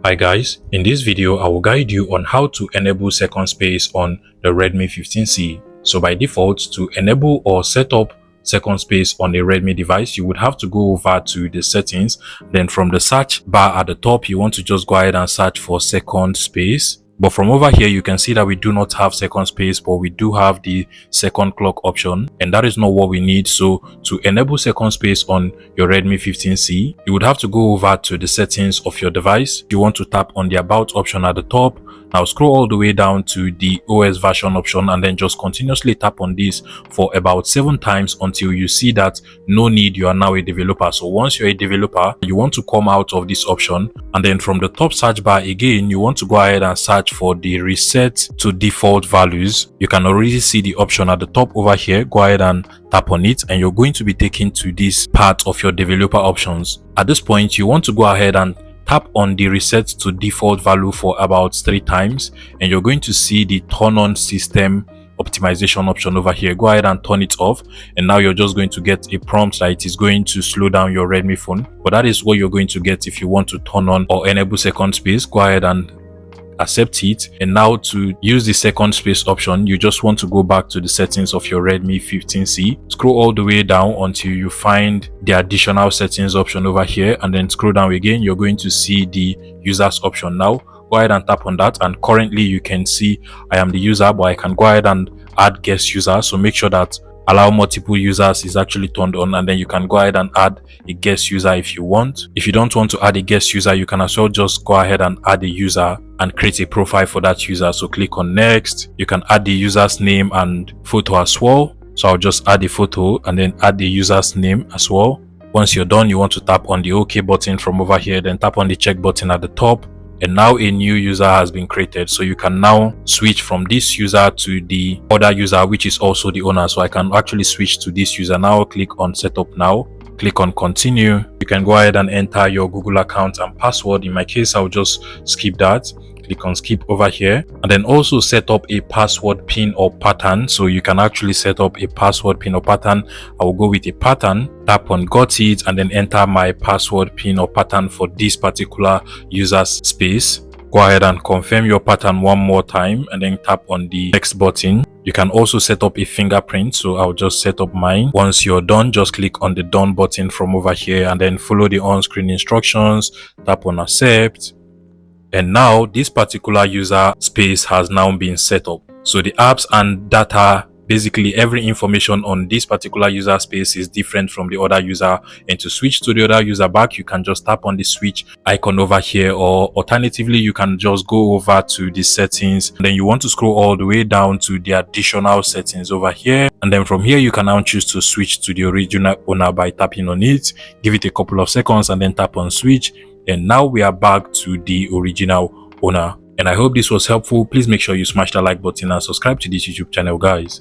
Hi guys, in this video I will guide you on how to enable second space on the Redmi 15C. So by default, to enable or set up second space on a Redmi device, you would have to go over to the settings. Then from the search bar at the top, you want to just go ahead and search for second space. But from over here, you can see that we do not have second space, but we do have the second clock option, and that is not what we need. So to enable second space on your Redmi 15C, you would have to go over to the settings of your device. You want to tap on the about option at the top. Now scroll all the way down to the OS version option and then just continuously tap on this for about 7 times until you see that no need, you are now a developer. So once you're a developer, you want to come out of this option, and then from the top search bar again, you want to go ahead and search for the reset to default values. You can already see the option at the top over here. Go ahead and tap on it and you're going to be taken to this part of your developer options. At this point, you want to go ahead and tap on the reset to default value for about 3 times, and you're going to see the turn on system optimization option over here. Go ahead and turn it off, and now you're just going to get a prompt that it is going to slow down your Redmi phone. But that is what you're going to get if you want to turn on or enable second space. Go ahead and accept it. And now to use the second space option, you just want to go back to the settings of your Redmi 15C, scroll all the way down until you find the additional settings option over here, and then scroll down again. You're going to see the users option. Now go ahead and tap on that, and currently you can see I am the user, but I can go ahead and add guest user. So make sure that allow multiple users is actually turned on, and then you can go ahead and add a guest user if you want. If you don't want to add a guest user, you can as well just go ahead and add a user and create a profile for that user. So click on next. You can add the user's name and photo as well. So I'll just add a photo and then add the user's name as well. Once you're done, you want to tap on the OK button from over here, then tap on the check button at the top. And now a new user has been created, so you can now switch from this user to the other user, which is also the owner. So I can actually switch to this user. Now click on setup. Now click on continue. You can go ahead and enter your Google account and password. In my case, I'll just skip that. Click on skip over here, and then also set up a password pin or pattern. So you can actually set up a password pin or pattern. I will go with a pattern, tap on got it, and then enter my password pin or pattern for this particular user's space. Go ahead and confirm your pattern one more time and then tap on the next button. You can also set up a fingerprint, so I'll just set up mine. Once you're done, just click on the done button from over here and then follow the on-screen instructions, tap on accept. And now this particular user space has now been set up. So the apps and data, basically every information on this particular user space is different from the other user. And to switch to the other user back, you can just tap on the switch icon over here, or alternatively you can just go over to the settings, and then you want to scroll all the way down to the additional settings over here, and then from here you can now choose to switch to the original owner by tapping on it. Give it a couple of seconds and then tap on switch, and now we are back to the original owner. And I hope this was helpful. Please make sure you smash the like button and subscribe to this YouTube channel, guys.